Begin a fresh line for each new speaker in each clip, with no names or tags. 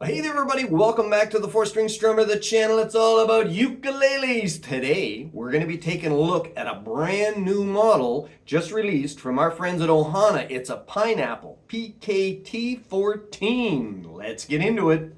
Hey there everybody, welcome back to the 4-String Strummer, the channel. It's all about ukuleles. Today, we're going to be taking a look at a brand new model just released from our friends at OHANA. It's a Pineapple PKT-14. Let's get into it.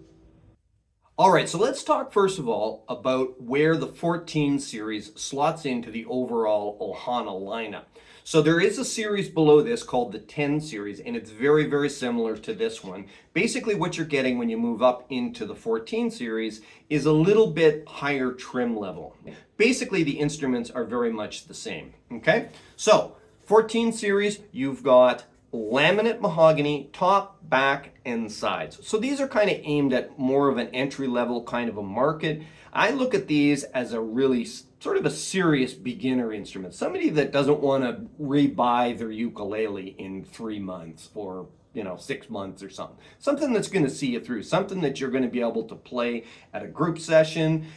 All right, so let's talk first of all about where the 14 series slots into the overall OHANA lineup. So there is a series below this called the 10 series, and it's very, very similar to this one. Basically, what you're getting when you move up into the 14 series is a little bit higher trim level. Basically, the instruments are very much the same, okay? So, 14 series, you've got laminate mahogany, top, back, and sides. So these are kind of aimed at more of an entry level kind of a market. I look at these as a really sort of a serious beginner instrument. Somebody that doesn't want to rebuy their ukulele in 3 months or 6 months or something. Something that's going to see you through. Something that you're going to be able to play at a group session,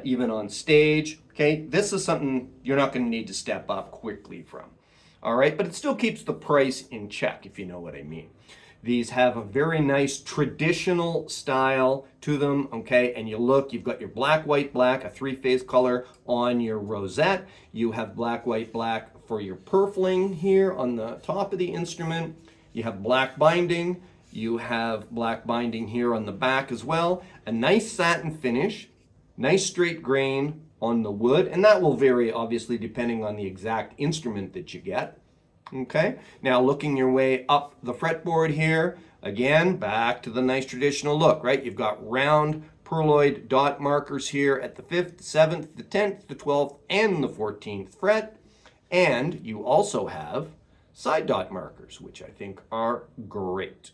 even on stage. Okay, this is something you're not going to need to step up quickly from. All right, but it still keeps the price in check, if you know what I mean. These have a very nice traditional style to them, okay? And you look, you've got your black, white, black, a 3-phase color on your rosette. You have black, white, black for your purfling here on the top of the instrument. You have black binding. You have black binding here on the back as well. A nice satin finish, nice straight grain on the wood, and that will vary obviously depending on the exact instrument that you get. Okay, now looking your way up the fretboard here, again, back to the nice traditional look, right? You've got round perloid dot markers here at the 5th, 7th, the 10th, the 12th, and the 14th fret. And you also have side dot markers, which I think are great.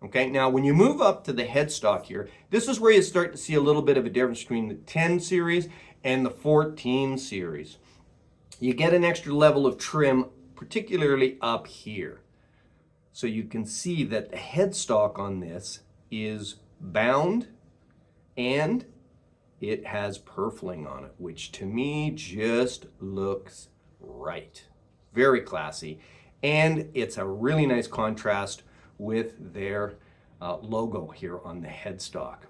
Okay, now when you move up to the headstock here, this is where you start to see a little bit of a difference between the 10 series and the 14 series. You get an extra level of trim, particularly up here. So you can see that the headstock on this is bound and it has purfling on it, which to me just looks right. Very classy. And it's a really nice contrast with their logo here on the headstock.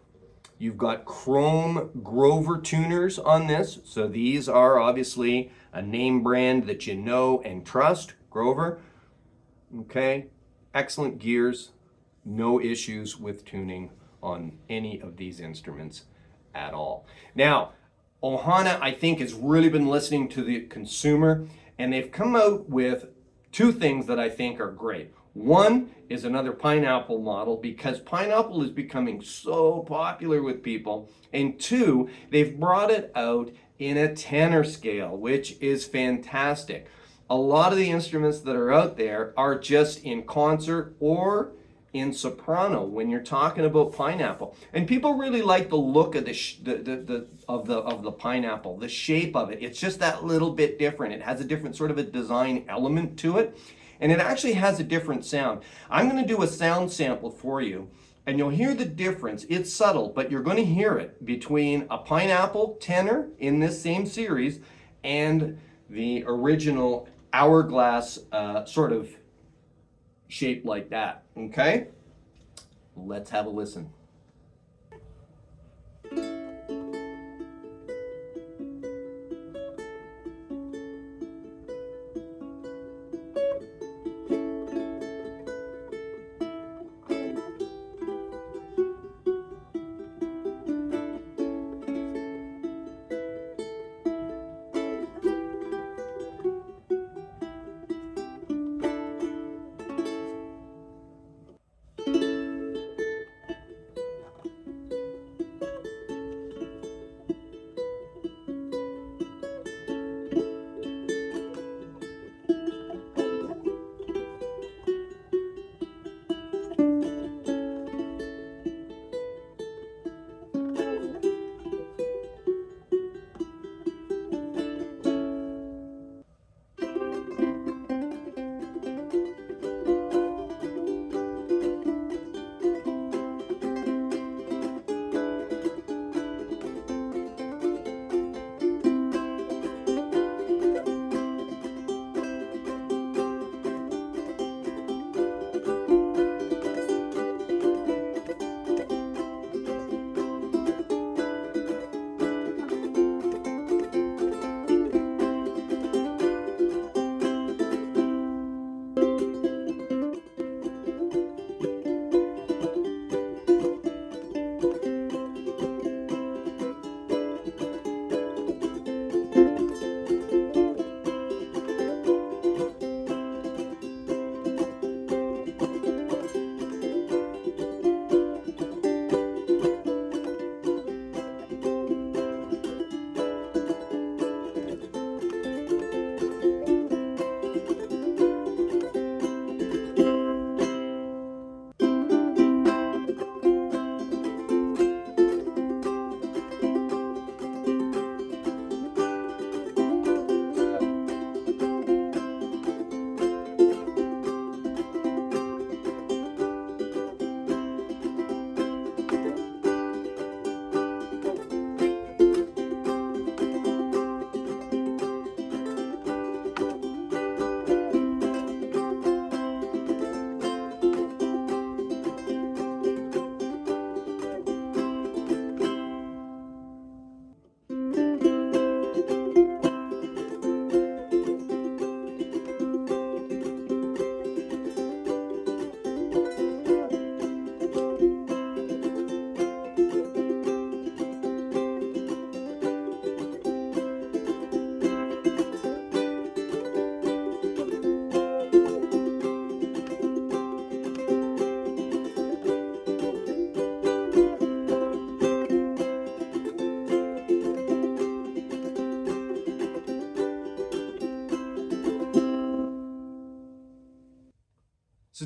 You've got chrome Grover tuners on this. So these are obviously a name brand that you know and trust, Grover. Okay, excellent gears, no issues with tuning on any of these instruments at all. Now, OHANA, I think, has really been listening to the consumer, and they've come out with 2 things that I think are great. One is another pineapple model because pineapple is becoming so popular with people. And 2, they've brought it out in a tenor scale, which is fantastic. A lot of the instruments that are out there are just in concert or in soprano when you're talking about pineapple, and people really like the look of the pineapple, the shape of it. It's just that little bit different. It has a different sort of a design element to it, and it actually has a different sound. I'm going to do a sound sample for you, and you'll hear the difference. It's subtle, but you're going to hear it between a pineapple tenor in this same series and the original hourglass sort of shaped like that, okay? Let's have a listen.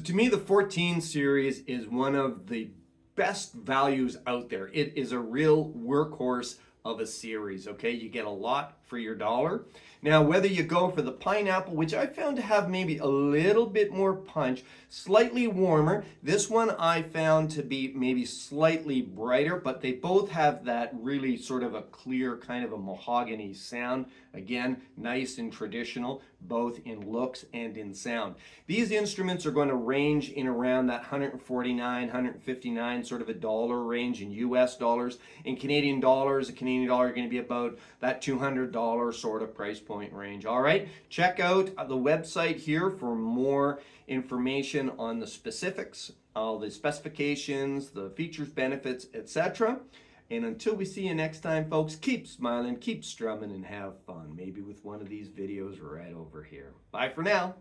To me, the 14 series is one of the best values out there. It is a real workhorse of a series, okay? You get a lot for your dollar. Now, whether you go for the pineapple, which I found to have maybe a little bit more punch, slightly warmer. This one I found to be maybe slightly brighter, but they both have that really sort of a clear kind of a mahogany sound. Again, nice and traditional, both in looks and in sound. These instruments are going to range in around that 149, 159 sort of a dollar range in US dollars. In Canadian dollars, a Canadian dollar is going to be about that $200 sort of price point range. All right, check out the website here for more information on the specifics, all the specifications, the features, benefits, etc. And until we see you next time, folks, keep smiling, keep strumming, and have fun. Maybe with one of these videos right over here. Bye for now.